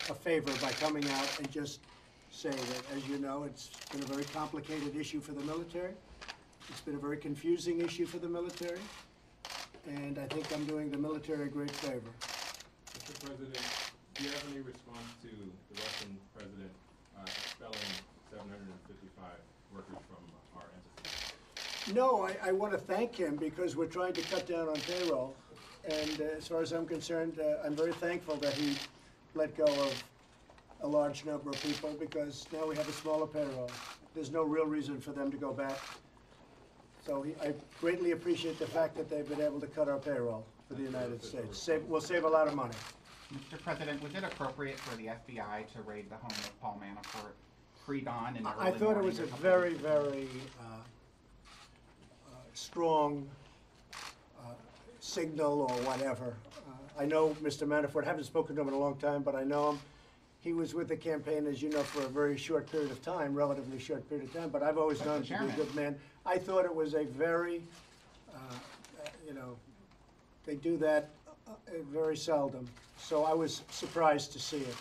a favor by coming out and just say that, as you know, it's been a very complicated issue for the military. It's been a very confusing issue for the military. And I think I'm doing the military a great favor. Mr. President, do you have any response to the Russian president expelling 755 workers from our entity? No, I want to thank him because we're trying to cut down on payroll. And as far as I'm concerned, I'm very thankful that he let go of a large number of people because now we have a smaller payroll. There's no real reason for them to go back. So I greatly appreciate the fact that they've been able to cut our payroll for the United States. We'll save a lot of money. Mr. President, was it approppriate for the FBI to raid the home of Paul Manafort pre-dawn in the early I thought it morning was a of the very, very strong signal or whatever. I know Mr. Manafort, haven't spoken to him in a long time, but I know him. He was with the campaign, as you know, for a very short period of time, relatively short period of time, but I've always known him to be a good man. I thought it was a very, you know, they do that very seldom. So I was surprised to see it.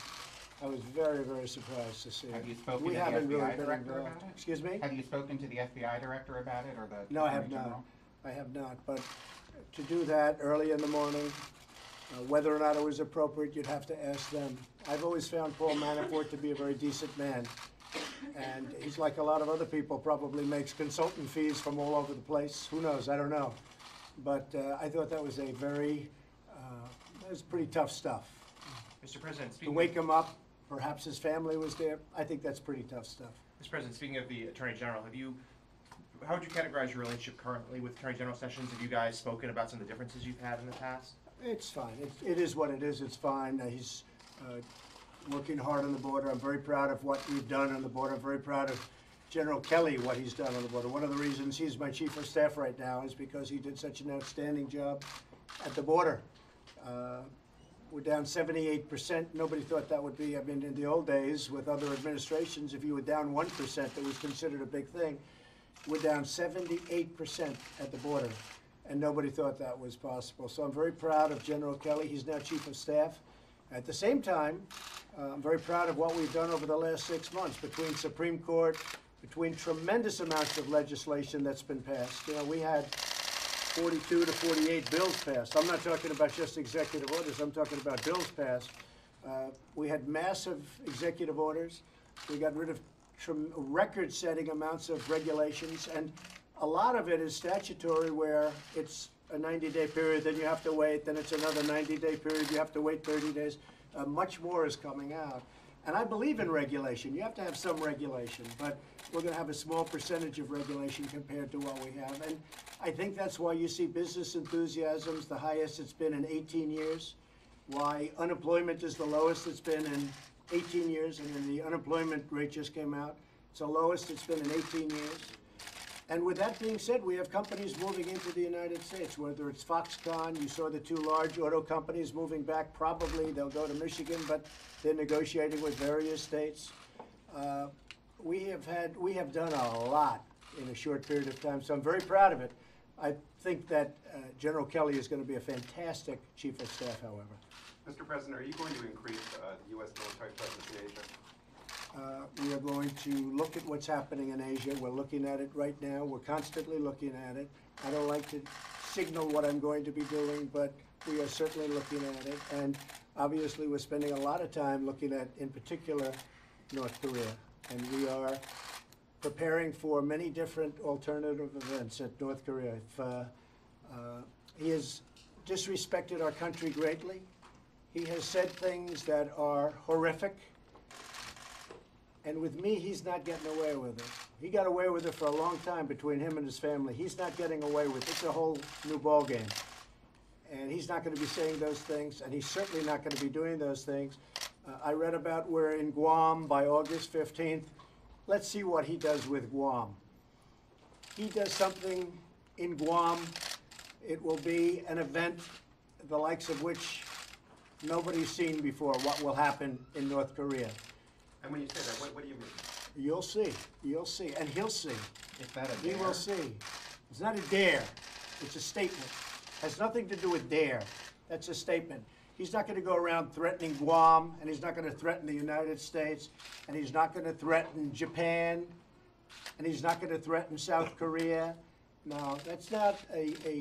I was very, very surprised to see it. Have you spoken to the FBI director about it? Excuse me? Have you spoken to the FBI director about it, or the No, I have not. I have not. But to do that early in the morning, whether or not it was appropriate, you'd have to ask them. I've always found Paul Manafort to be a very decent man. And he's like a lot of other people, probably makes consultant fees from all over the place. Who knows? I don't know. But I thought that was a very, that was pretty tough stuff. Mr. President, To wake him up, perhaps his family was there. I think that's pretty tough stuff. Mr. President, speaking of the Attorney General, how would you categorize your relationship currently with Attorney General Sessions? Have you guys spoken about some of the differences you've had in the past? It's fine. It is what it is. It's fine. He's working hard on the border. I'm very proud of what we've done on the border. I'm very proud of General Kelly, what he's done on the border. One of the reasons he's my chief of staff right now is because he did such an outstanding job at the border. We're down 78%. Nobody thought that would be, I mean, in the old days with other administrations, if you were down 1%, that was considered a big thing. We're down 78% at the border, and nobody thought that was possible. So I'm very proud of General Kelly. He's now chief of staff. At the same time, I'm very proud of what we've done over the last 6 months between Supreme Court, between tremendous amounts of legislation that's been passed. You know, we had 42 to 48 bills passed. I'm not talking about just executive orders. I'm talking about bills passed. We had massive executive orders. We got rid of record-setting amounts of regulations, and a lot of it is statutory where it's a 90-day period, then you have to wait, then it's another 90-day period, you have to wait 30 days. Much more is coming out. And I believe in regulation. You have to have some regulation, but we're going to have a small percentage of regulation compared to what we have. And I think that's why you see business enthusiasm's the highest it's been in 18 years, why unemployment is the lowest it's been in 18 years, and then the unemployment rate just came out. It's the lowest it's been in 18 years. And with that being said, we have companies moving into the United States, whether it's Foxconn, you saw the two large auto companies moving back, probably they'll go to Michigan, but they're negotiating with various states. We have done a lot in a short period of time, so I'm very proud of it. I think that General Kelly is going to be a fantastic chief of staff, however. Mr. President, are you going to increase the U.S. military presence in Asia? We are going to look at what's happening in Asia. We're looking at it right now. We're constantly looking at it. I don't like to signal what I'm going to be doing, but we are certainly looking at it. And obviously, we're spending a lot of time looking at, in particular, North Korea. And we are preparing for many different alternative events at North Korea. He has disrespected our country greatly. He has said things that are horrific. And with me, he's not getting away with it. He got away with it for a long time between him and his family. He's not getting away with it. It's a whole new ballgame. And he's not going to be saying those things, and he's certainly not going to be doing those things. I read about we're in Guam by August 15th. Let's see what he does with Guam. He does something in Guam, it will be an event the likes of which nobody's seen before, what will happen in North Korea. And when you say that, what do you mean? You'll see. You'll see. And he'll see. Is that a He dare? will see. It's not a dare. It's a statement. It has nothing to do with dare. That's a statement. He's not going to go around threatening Guam, and he's not going to threaten the United States, and he's not going to threaten Japan, and he's not going to threaten South Korea. No, that's not a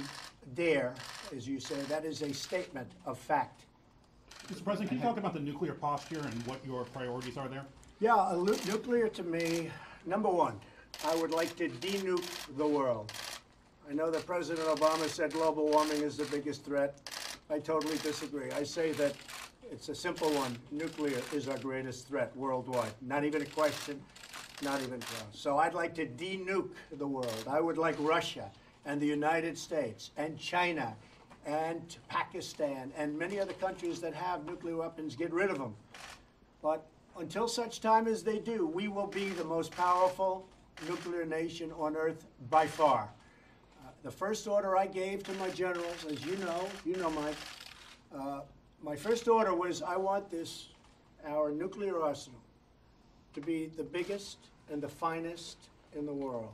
dare, as you say. That is a statement of fact. Mr. President, can you talk about the nuclear posture and what your priorities are there? Yeah, nuclear to me, number one, I would like to de-nuke the world. I know that President Obama said global warming is the biggest threat. I totally disagree. I say that it's a simple one. Nuclear is our greatest threat worldwide. Not even a question, not even close. So I'd like to de-nuke the world. I would like Russia and the United States and China and Pakistan and many other countries that have nuclear weapons, get rid of them. But until such time as they do, we will be the most powerful nuclear nation on earth by far. The first order I gave to my generals, as you know, Mike, my first order was I want our nuclear arsenal to be the biggest and the finest in the world.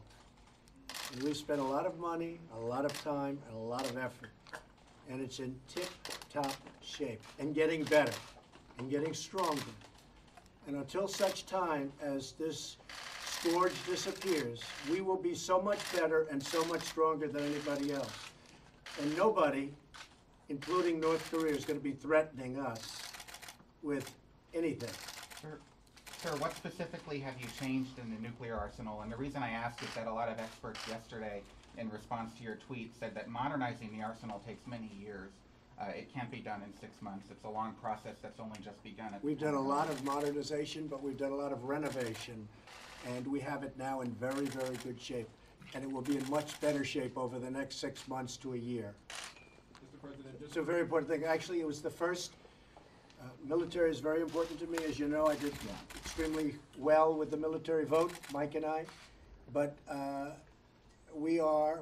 And we've spent a lot of money, a lot of time, and a lot of effort. And it's in tip-top shape and getting better and getting stronger. And until such time as this scourge disappears, we will be so much better and so much stronger than anybody else. And nobody, including North Korea, is going to be threatening us with anything. Sir, what specifically have you changed in the nuclear arsenal? And the reason I ask is that a lot of experts yesterday, in response to your tweet, said that modernizing the arsenal takes many years. It can't be done in 6 months. It's a long process that's only just begun. We've done a lot of modernization, but we've done a lot of renovation. And we have it now in very, very good shape. And it will be in much better shape over the next 6 months to a year. Mr. President, It's a very important thing. Actually, it was the first. Military is very important to me. As you know, I did extremely well with the military vote, Mike and I. But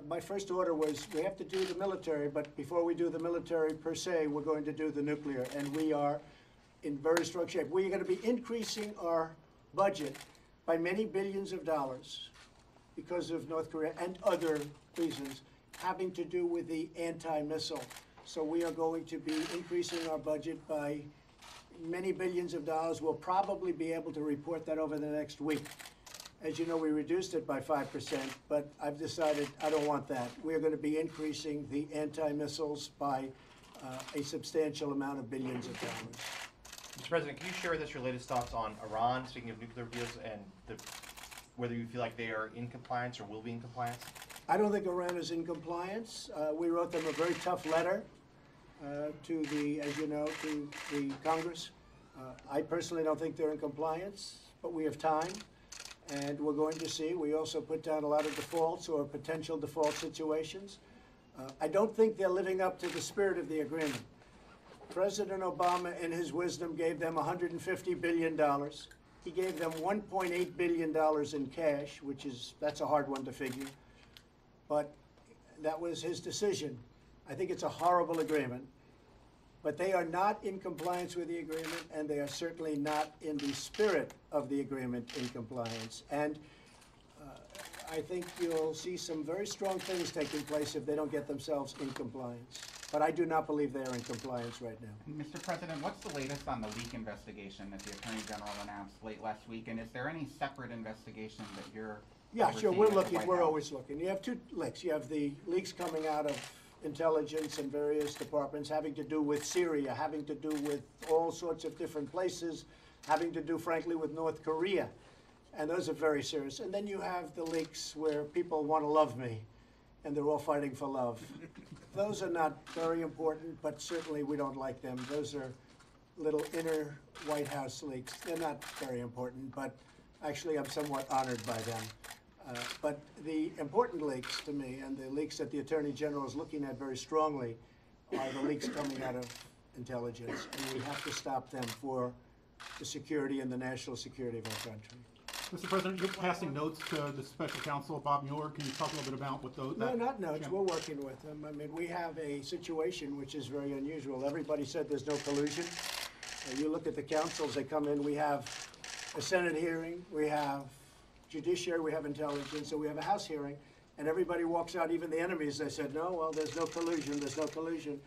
my first order was we have to do the military, but before we do the military per se, we're going to do the nuclear. And we are in very strong shape. We are going to be increasing our budget by many billions of dollars because of North Korea and other reasons having to do with the anti-missile. So we are going to be increasing our budget by many billions of dollars. We'll probably be able to report that over the next week. As you know, we reduced it by 5%, but I've decided I don't want that. We're going to be increasing the anti-missiles by a substantial amount of billions of dollars. Mr. President, can you share with us your latest thoughts on Iran, speaking of nuclear deals, and whether you feel like they are in compliance or will be in compliance? I don't think Iran is in compliance. We wrote them a very tough letter to as you know, to the Congress. I personally don't think they're in compliance, but we have time, and we're going to see. We also put down a lot of defaults or potential default situations. I don't think they're living up to the spirit of the agreement. President Obama, in his wisdom, gave them $150 billion. He gave them $1.8 billion in cash, that's a hard one to figure. But that was his decision. I think it's a horrible agreement. But they are not in compliance with the agreement, and they are certainly not in the spirit of the agreement in compliance. And I think you'll see some very strong things taking place if they don't get themselves in compliance. But I do not believe they are in compliance right now. Mr. President, what's the latest on the leak investigation that the Attorney General announced late last week? And is there any separate investigation that you're Yeah, sure, overseeing we're at the looking, White we're House? always looking. You have two leaks. You have the leaks coming out of intelligence and various departments having to do with Syria, having to do with all sorts of different places, having to do, frankly, with North Korea. And those are very serious. And then you have the leaks where people want to love me, and they're all fighting for love. Those are not very important, but certainly we don't like them. Those are little inner White House leaks. They're not very important, but actually I'm somewhat honored by them. But the important leaks to me, and the leaks that the Attorney General is looking at very strongly, are the leaks coming out of intelligence. And we have to stop them for the security and the national security of our country. Mr. President, you're passing notes to the special counsel, Bob Mueller. Can you talk a little bit about what those? No, not notes. We're working with them. I mean, we have a situation which is very unusual. Everybody said there's no collusion. You look at the councils, they come in, we have a Senate hearing, we have judiciary, we have intelligence, so we have a House hearing, and everybody walks out, even the enemies, they said, no, well, there's no collusion, there's no collusion.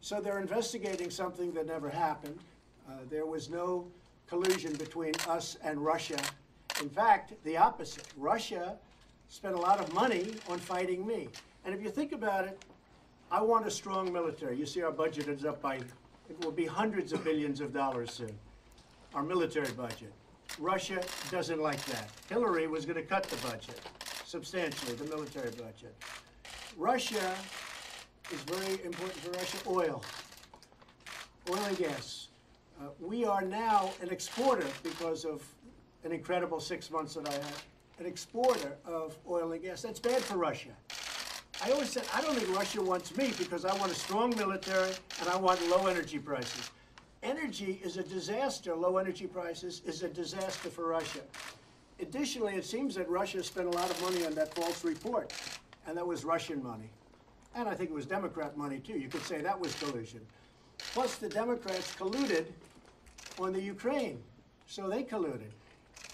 So they're investigating something that never happened. There was no collusion between us and Russia. In fact, the opposite. Russia spent a lot of money on fighting me. And if you think about it, I want a strong military. You see our budget is up by, it will be hundreds of billions of dollars soon, our military budget. Russia doesn't like that. Hillary was going to cut the budget substantially, the military budget. Russia is very important for Russia. Oil and gas. We are now an exporter because of an incredible 6 months that I had, an exporter of oil and gas. That's bad for Russia. I always said, I don't think Russia wants me because I want a strong military and I want low energy prices. Energy is a disaster. Low energy prices is a disaster for Russia. Additionally, it seems that Russia spent a lot of money on that false report, and that was Russian money. And I think it was Democrat money, too. You could say that was collusion. Plus, the Democrats colluded on the Ukraine, so they colluded.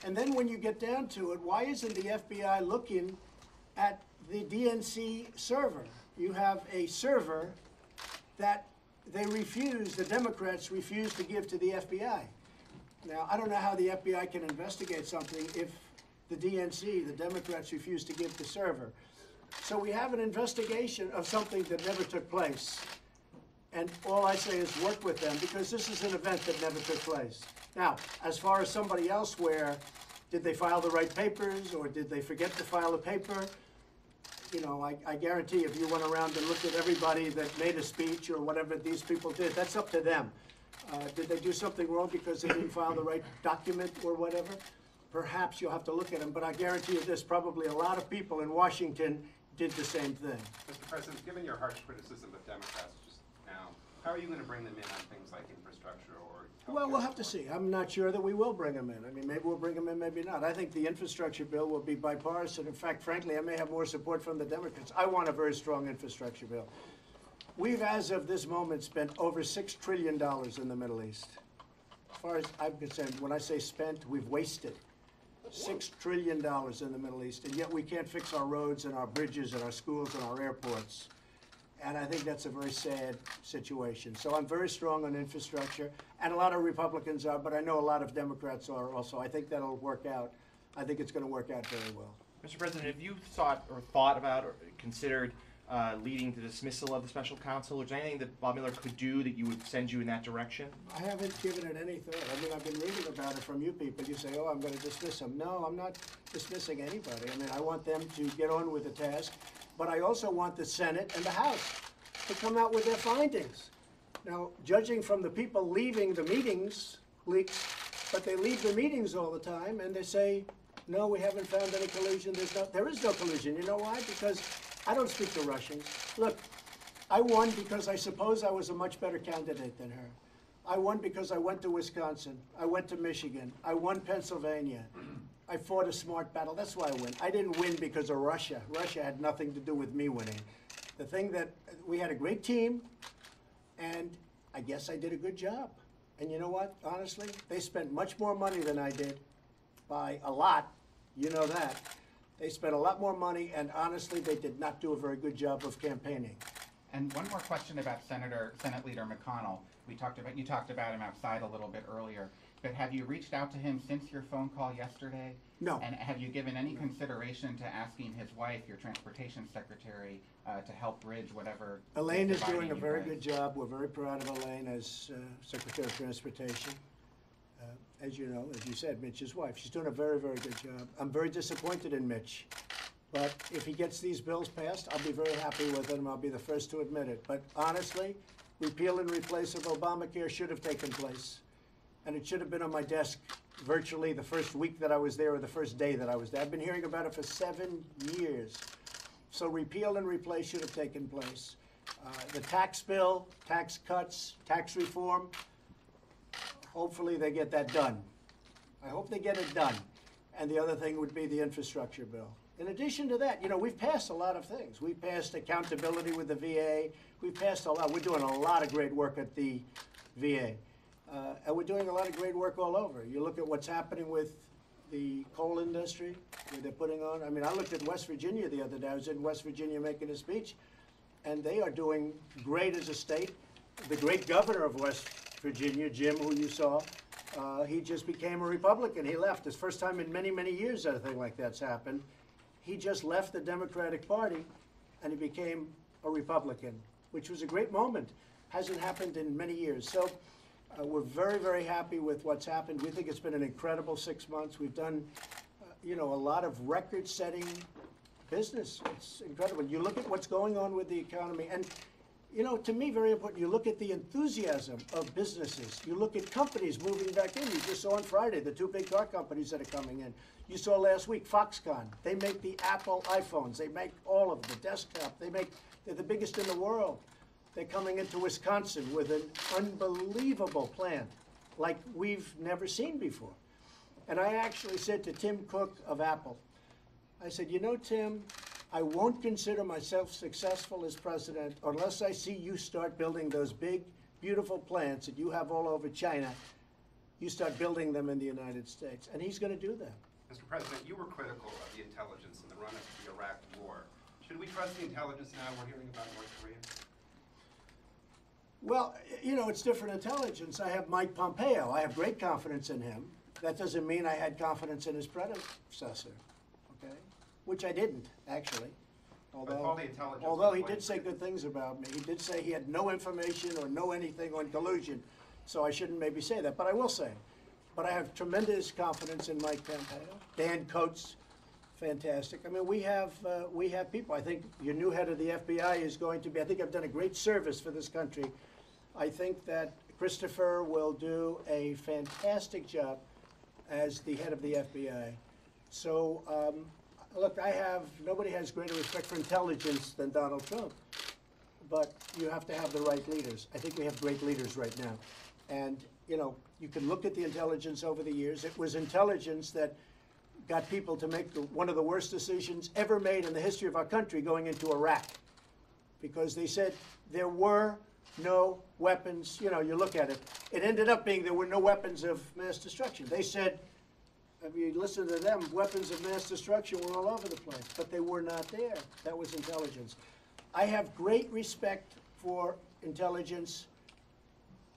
And then when you get down to it, why isn't the FBI looking at the DNC server? You have a server that they refuse, the Democrats refuse to give to the FBI. Now, I don't know how the FBI can investigate something if the DNC, the Democrats, refuse to give the server. So we have an investigation of something that never took place. And all I say is work with them, because this is an event that never took place. Now, as far as somebody else where, did they file the right papers or did they forget to file a paper? You know, I guarantee if you went around and looked at everybody that made a speech or whatever these people did, that's up to them. Did they do something wrong because they didn't file the right document or whatever? Perhaps you'll have to look at them, but I guarantee you this, probably a lot of people in Washington did the same thing. Mr. President, given your harsh criticism of Democrats just now, how are you going to bring them in on things like infrastructure or healthcare? Well, we'll have to see. I'm not sure that we will bring them in. I mean, maybe we'll bring them in, maybe not. I think the infrastructure bill will be bipartisan. In fact, frankly, I may have more support from the Democrats. I want a very strong infrastructure bill. We've, as of this moment, spent over $6 trillion in the Middle East. As far as I'm concerned, when I say spent, we've wasted $6 trillion in the Middle East, and yet we can't fix our roads and our bridges and our schools and our airports. And I think that's a very sad situation. So I'm very strong on infrastructure, and a lot of Republicans are, but I know a lot of Democrats are also. I think that'll work out. I think it's going to work out very well. Mr. President, have you thought about or considered leading to dismissal of the special counsel? Is there anything that Bob Mueller could do that you would send you in that direction? I haven't given it any thought. I mean, I've been reading about it from you people. You say, oh, I'm going to dismiss him. No, I'm not dismissing anybody. I mean, I want them to get on with the task, but I also want the Senate and the House to come out with their findings. Now, judging from the people leaving the meetings, leaks, but they leave the meetings all the time and they say, no, we haven't found any collusion. There is no collusion. You know why? Because I don't speak to Russians. Look, I won because I suppose I was a much better candidate than her. I won because I went to Wisconsin. I went to Michigan. I won Pennsylvania. I fought a smart battle. That's why I win. I didn't win because of Russia. Russia had nothing to do with me winning. The thing that we had a great team, and I guess I did a good job. And you know what? Honestly, they spent much more money than I did, by a lot. You know that. They spent a lot more money, and honestly, they did not do a very good job of campaigning. And one more question about Senate Leader McConnell. You talked about him outside a little bit earlier, but have you reached out to him since your phone call yesterday? No. And have you given any consideration to asking his wife, your transportation secretary, to help bridge whatever? Elaine is doing a very good job. We're very proud of Elaine as Secretary of Transportation. As you know, as you said, Mitch's wife. She's doing a very, very good job. I'm very disappointed in Mitch. But if he gets these bills passed, I'll be very happy with him. I'll be the first to admit it. But honestly, repeal and replace of Obamacare should have taken place. And it should have been on my desk virtually the first week that I was there or the first day that I was there. I've been hearing about it for 7 years. So repeal and replace should have taken place. The tax bill, tax cuts, tax reform, hopefully they get that done. I hope they get it done. And the other thing would be the infrastructure bill. In addition to that, you know, we've passed a lot of things. We passed accountability with the VA. We've passed a lot. We're doing a lot of great work at the VA. And we're doing a lot of great work all over. You look at what's happening with the coal industry, where they're putting on. I mean, I looked at West Virginia the other day. I was in West Virginia making a speech, and they are doing great as a state. the great governor of West Virginia, Jim, who you saw, he just became a Republican. He left. It's the first time in many, many years that a thing like that's happened. He just left the Democratic Party and he became a Republican, which was a great moment. Hasn't happened in many years. So we're very, very happy with what's happened. We think it's been an incredible 6 months. We've done, a lot of record-setting business. It's incredible. You look at what's going on with the economy, and to me, very important, you look at the enthusiasm of businesses. You look at companies moving back in. You just saw on Friday the 2 big car companies that are coming in. You saw last week Foxconn. They make the Apple iPhones. They make all of the desktop. They're the biggest in the world. They're coming into Wisconsin with an unbelievable plant like we've never seen before. And I actually said to Tim Cook of Apple, I said, Tim, I won't consider myself successful as president unless I see you start building those big, beautiful plants that you have all over China. You start building them in the United States. And he's going to do that. Mr. President, you were critical of the intelligence in the run-up to the Iraq war. Should we trust the intelligence now we're hearing about North Korea? Well, it's different intelligence. I have Mike Pompeo. I have great confidence in him. That doesn't mean I had confidence in his predecessor, okay? Which I didn't, actually. Although he did say good things about me. He did say he had no information or know anything on collusion. So I shouldn't maybe say that, but I will say it. But I have tremendous confidence in Mike Pompeo. Dan Coates, fantastic. I mean, we have people. I think your new head of the FBI is going to be, I think I've done a great service for this country. I think that Christopher will do a fantastic job as the head of the FBI. So, look, nobody has greater respect for intelligence than Donald Trump. But you have to have the right leaders. I think we have great leaders right now. And, you can look at the intelligence over the years. It was intelligence that got people to make one of the worst decisions ever made in the history of our country going into Iraq. Because they said there were no weapons. You look at it. It ended up being there were no weapons of mass destruction. They said, if you listen to them, weapons of mass destruction were all over the place. But they were not there. That was intelligence. I have great respect for intelligence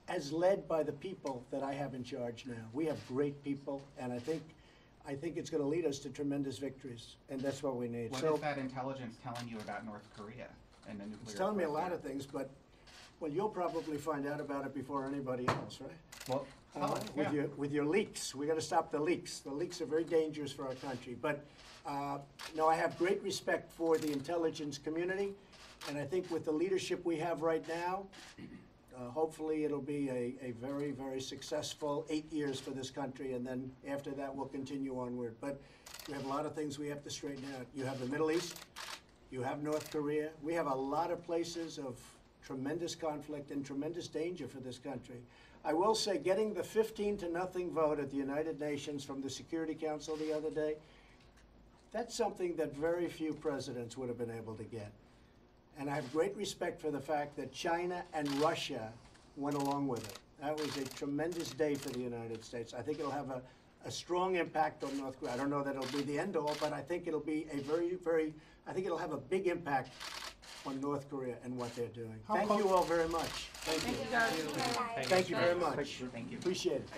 as led by the people that I have in charge now. We have great people, and I think it's going to lead us to tremendous victories, and that's what we need. What is that intelligence telling you about North Korea and the nuclear? It's telling me a lot of things, but you'll probably find out about it before anybody else, right? Well, with your leaks, we got to stop the leaks. The leaks are very dangerous for our country. But no, I have great respect for the intelligence community, and I think with the leadership we have right now, hopefully it'll be a very, very successful 8 years for this country, and then after that we'll continue onward. But we have a lot of things we have to straighten out. You have the Middle East, you have North Korea. We have a lot of places of tremendous conflict and tremendous danger for this country. I will say getting the 15-0 vote at the United Nations from the Security Council the other day, that's something that very few presidents would have been able to get. And I have great respect for the fact that China and Russia went along with it. That was a tremendous day for the United States. I think it'll have a strong impact on North Korea. I don't know that it'll be the end all, but I think it'll be I think it'll have a big impact on North Korea and what they're doing. Thank you all very much. Thank you. Thank you, guys. Thank you very much. Thank you. Appreciate it.